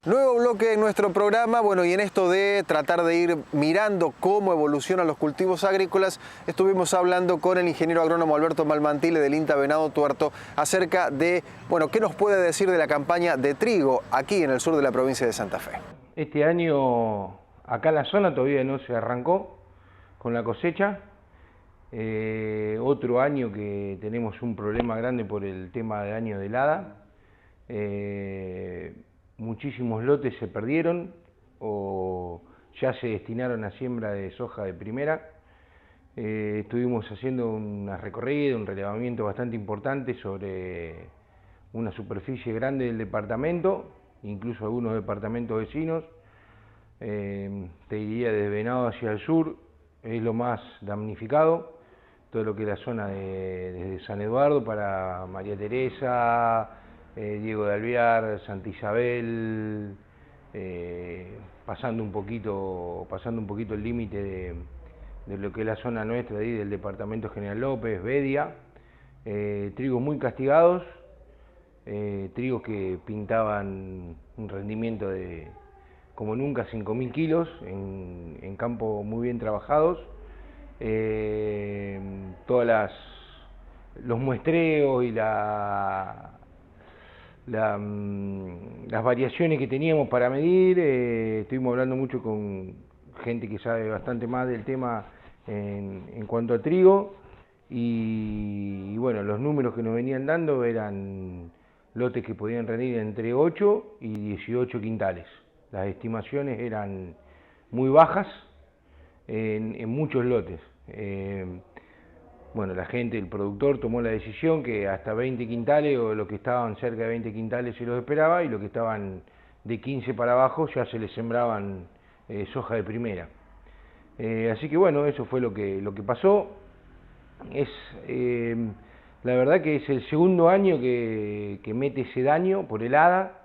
Nuevo bloque en nuestro programa, bueno, y en esto de tratar de ir mirando cómo evolucionan los cultivos agrícolas, estuvimos hablando con el ingeniero agrónomo Alberto Malmantile del INTA Venado Tuerto acerca de, bueno, qué nos puede decir de la campaña de trigo aquí en el sur de la provincia de Santa Fe. Este año acá en la zona todavía no se arrancó con la cosecha. Otro año que tenemos un problema grande por el tema de año de helada. Muchísimos lotes se perdieron o ya se destinaron a siembra de soja de primera. Estuvimos haciendo una recorrida, un relevamiento bastante importante sobre una superficie grande del departamento, incluso algunos departamentos vecinos. Te diría desde Venado hacia el sur es lo más damnificado, todo lo que es la zona desde San Eduardo para María Teresa, Diego de Alvear, Santa Isabel, pasando un poquito el límite de lo que es la zona nuestra ahí del departamento General López, Bedia, trigos muy castigados, trigos que pintaban un rendimiento de como nunca 5.000 kilos en campos muy bien trabajados. Todos los muestreos y las variaciones que teníamos para medir, estuvimos hablando mucho con gente que sabe bastante más del tema en cuanto a trigo y bueno, los números que nos venían dando eran lotes que podían rendir entre 8 y 18 quintales. Las estimaciones eran muy bajas en muchos lotes. Bueno, la gente, el productor tomó la decisión que hasta 20 quintales o los que estaban cerca de 20 quintales se los esperaba y los que estaban de 15 para abajo ya se les sembraban soja de primera. Así que bueno, eso fue lo que pasó. La verdad que es el segundo año que mete ese daño por helada.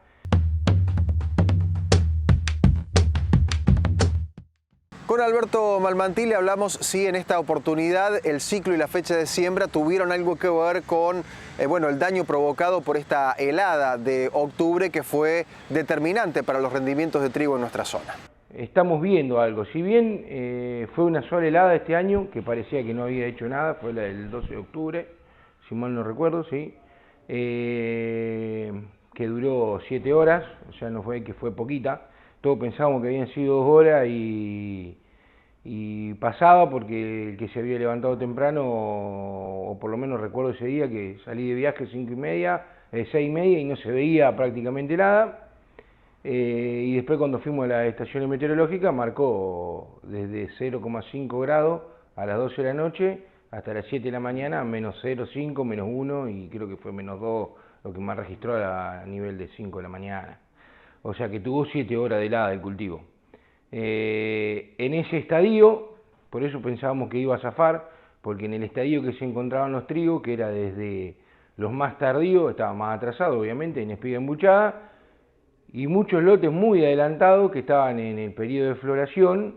Con Alberto Malmantile hablamos si en esta oportunidad el ciclo y la fecha de siembra tuvieron algo que ver con bueno, el daño provocado por esta helada de octubre que fue determinante para los rendimientos de trigo en nuestra zona. Estamos viendo algo, si bien fue una sola helada este año, que parecía que no había hecho nada, fue la del 12 de octubre, si mal no recuerdo, sí, que duró 7 horas, o sea, no fue que fue poquita. Todos pensábamos que habían sido 2 horas y pasaba porque el que se había levantado temprano, o por lo menos recuerdo ese día que salí de viaje 6:30 y no se veía prácticamente nada. Y después cuando fuimos a la estación meteorológica marcó desde 0,5 grados a las 12 de la noche hasta las 7 de la mañana, menos 0,5, menos 1 y creo que fue menos 2 lo que más registró a nivel de 5 de la mañana. O sea que tuvo 7 horas de helada el cultivo. En ese estadio, por eso pensábamos que iba a zafar, porque en el estadio que se encontraban los trigos, que era desde los más tardíos, estaba más atrasado obviamente, en espiga embuchada, y muchos lotes muy adelantados que estaban en el periodo de floración,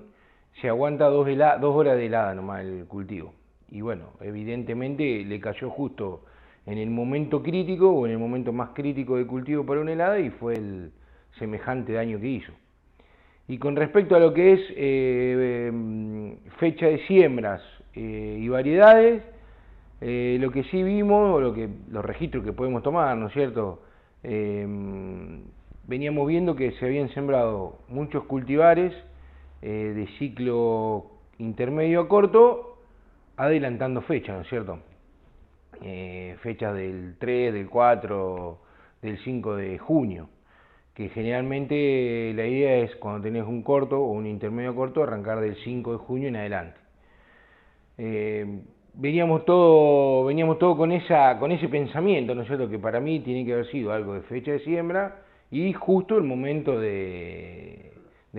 se aguanta 2 horas de helada nomás el cultivo. Y bueno, evidentemente le cayó justo en el momento crítico, o en el momento más crítico del cultivo para una helada, y fue el semejante daño que hizo. Y con respecto a lo que es fecha de siembras y variedades, lo que sí vimos, o los registros que podemos tomar, ¿no es cierto? Veníamos viendo que se habían sembrado muchos cultivares de ciclo intermedio a corto, adelantando fechas, ¿no es cierto? Fechas del 3, del 4, del 5 de junio. Que generalmente la idea es cuando tenés un corto o un intermedio corto arrancar del 5 de junio en adelante. Veníamos todo con ese pensamiento, ¿no es cierto? Que para mí tiene que haber sido algo de fecha de siembra y justo el momento de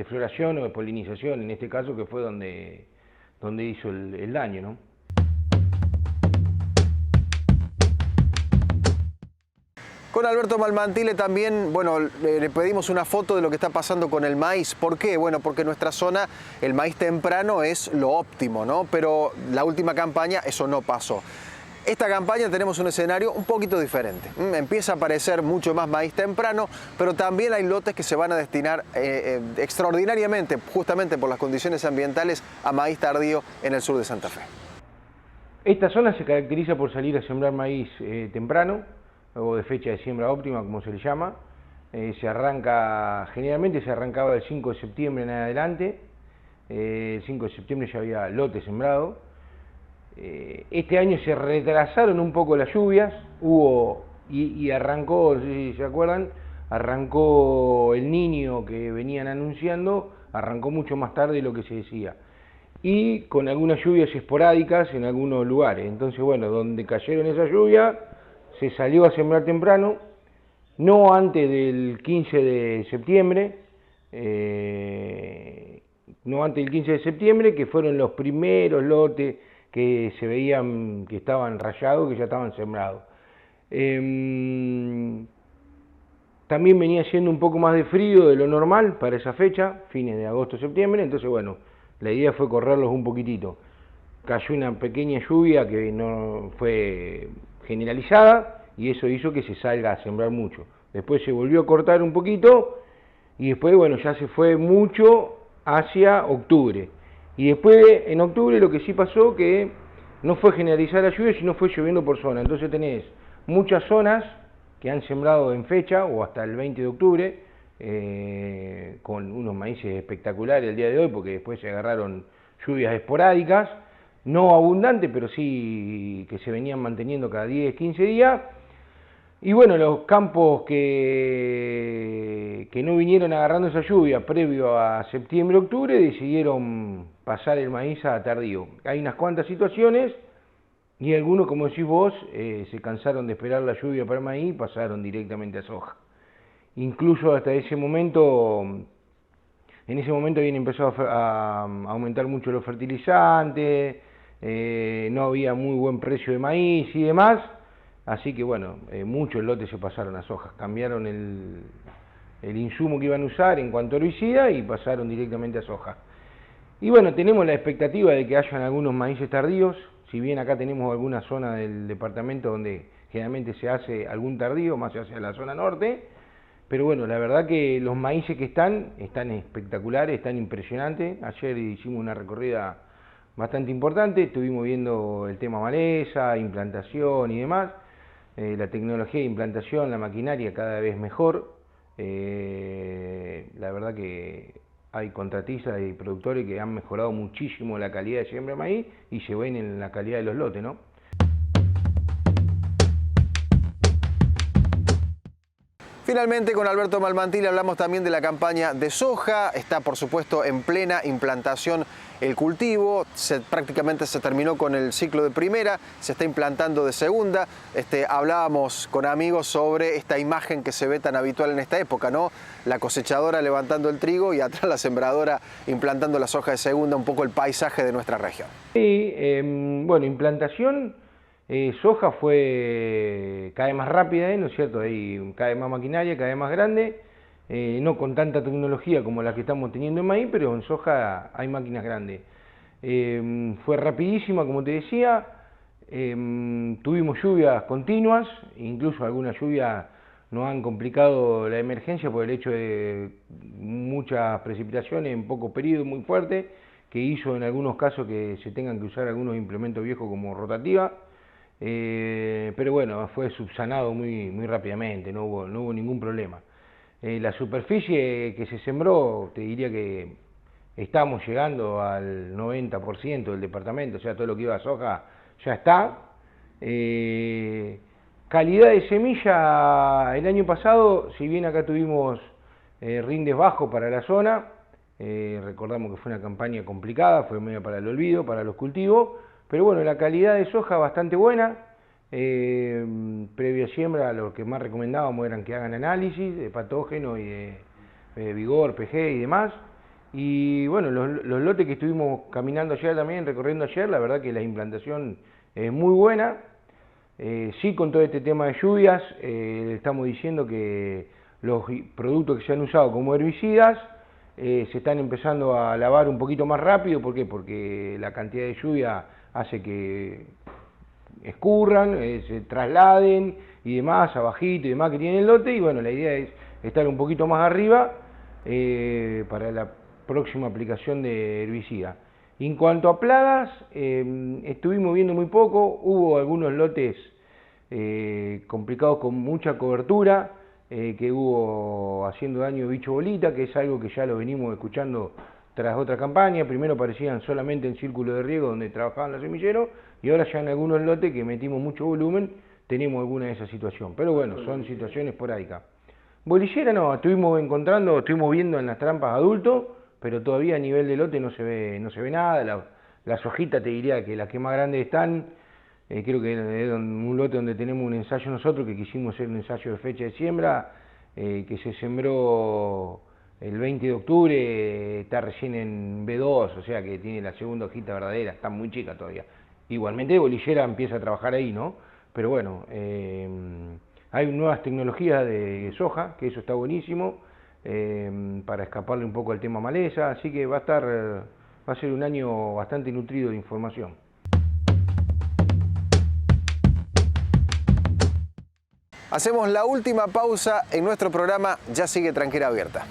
floración o de polinización, en este caso que fue donde hizo el daño, ¿no? Con Alberto Malmantile también, bueno, le pedimos una foto de lo que está pasando con el maíz. ¿Por qué? Bueno, porque en nuestra zona el maíz temprano es lo óptimo, ¿no? Pero la última campaña eso no pasó. Esta campaña tenemos un escenario un poquito diferente. Empieza a aparecer mucho más maíz temprano, pero también hay lotes que se van a destinar extraordinariamente, justamente por las condiciones ambientales, a maíz tardío en el sur de Santa Fe. Esta zona se caracteriza por salir a sembrar maíz temprano, o de fecha de siembra óptima, como se le llama. Generalmente se arrancaba el 5 de septiembre en adelante. El 5 de septiembre ya había lote sembrado. Este año se retrasaron un poco las lluvias, y arrancó, si se acuerdan, arrancó el Niño que venían anunciando, arrancó mucho más tarde de lo que se decía, y con algunas lluvias esporádicas en algunos lugares. Entonces, bueno, donde cayeron esas lluvias, se salió a sembrar temprano, no antes del 15 de septiembre, que fueron los primeros lotes que se veían que estaban rayados, que ya estaban sembrados. También venía siendo un poco más de frío de lo normal para esa fecha, fines de agosto, septiembre, entonces bueno, la idea fue correrlos un poquitito. Cayó una pequeña lluvia que no fue generalizada y eso hizo que se salga a sembrar mucho. Después se volvió a cortar un poquito y después, bueno, ya se fue mucho hacia octubre. Y después, en octubre, lo que sí pasó que no fue generalizar la lluvia, sino fue lloviendo por zona. Entonces tenés muchas zonas que han sembrado en fecha, o hasta el 20 de octubre, con unos maíces espectaculares el día de hoy, porque después se agarraron lluvias esporádicas, no abundantes, pero sí que se venían manteniendo cada 10, 15 días. Y bueno, los campos que no vinieron agarrando esa lluvia previo a septiembre, octubre, decidieron pasar el maíz a tardío. Hay unas cuantas situaciones y algunos, como decís vos, se cansaron de esperar la lluvia para el maíz y pasaron directamente a soja. Incluso hasta ese momento, en ese momento habían empezado a aumentar mucho los fertilizantes, no había muy buen precio de maíz y demás. Así que bueno, muchos lotes se pasaron a soja, cambiaron el insumo que iban a usar en cuanto a herbicida y pasaron directamente a soja. Y bueno, tenemos la expectativa de que hayan algunos maíces tardíos, si bien acá tenemos alguna zona del departamento donde generalmente se hace algún tardío, más hacia la zona norte, pero bueno, la verdad que los maíces que están espectaculares, están impresionantes. Ayer hicimos una recorrida bastante importante, estuvimos viendo el tema maleza, implantación y demás. La tecnología de implantación, la maquinaria cada vez mejor. La verdad que hay contratistas y productores que han mejorado muchísimo la calidad de siembra de maíz y se ven en la calidad de los lotes, ¿no? Finalmente, con Alberto Malmantil hablamos también de la campaña de soja. Está, por supuesto, en plena implantación el cultivo. Prácticamente se terminó con el ciclo de primera, se está implantando de segunda. Hablábamos con amigos sobre esta imagen que se ve tan habitual en esta época, ¿no? La cosechadora levantando el trigo y atrás la sembradora implantando la soja de segunda, un poco el paisaje de nuestra región. Sí, bueno, implantación... soja fue cada vez más rápida, ¿no es cierto? Hay cada vez más maquinaria, cada vez más grande, no con tanta tecnología como la que estamos teniendo en maíz, pero en soja hay máquinas grandes. Fue rapidísima, como te decía, tuvimos lluvias continuas, incluso algunas lluvias nos han complicado la emergencia por el hecho de muchas precipitaciones en poco periodo muy fuerte, que hizo en algunos casos que se tengan que usar algunos implementos viejos como rotativa. Pero bueno, fue subsanado muy rápidamente, no hubo ningún problema. La superficie que se sembró, te diría que estamos llegando al 90% del departamento, o sea, todo lo que iba a soja ya está. Calidad de semilla, el año pasado, si bien acá tuvimos rindes bajos para la zona, recordamos que fue una campaña complicada, fue medio para el olvido, para los cultivos, pero bueno, la calidad de soja bastante buena. Previo a siembra, lo que más recomendábamos eran que hagan análisis de patógenos y de vigor, PG y demás. Y bueno, los lotes que estuvimos caminando ayer también, recorriendo ayer, la verdad que la implantación es muy buena. Sí, con todo este tema de lluvias, estamos diciendo que los productos que se han usado como herbicidas se están empezando a lavar un poquito más rápido. ¿Por qué? Porque la cantidad de lluvia hace que escurran, se trasladen y demás, abajito y demás que tiene el lote, y bueno, la idea es estar un poquito más arriba para la próxima aplicación de herbicida. En cuanto a plagas, estuvimos viendo muy poco, hubo algunos lotes complicados con mucha cobertura, que hubo haciendo daño bicho bolita, que es algo que ya lo venimos escuchando tras otra campaña. Primero aparecían solamente en círculo de riego donde trabajaban los semilleros, y ahora ya en algunos lotes que metimos mucho volumen tenemos alguna de esa situación, pero bueno, son situaciones esporádicas. Bolillera no, estuvimos viendo en las trampas adultos, pero todavía a nivel de lote no se ve nada. Las hojitas te diría que las que más grandes están, creo que es un lote donde tenemos un ensayo nosotros, que quisimos hacer un ensayo de fecha de siembra, que se sembró el 20 de octubre, está recién en B2, o sea que tiene la segunda hojita verdadera, está muy chica todavía. Igualmente Bolillera empieza a trabajar ahí, ¿no? Pero bueno, hay nuevas tecnologías de soja, que eso está buenísimo, para escaparle un poco al tema maleza, así que va a ser un año bastante nutrido de información. Hacemos la última pausa en nuestro programa, ya sigue Tranquera Abierta.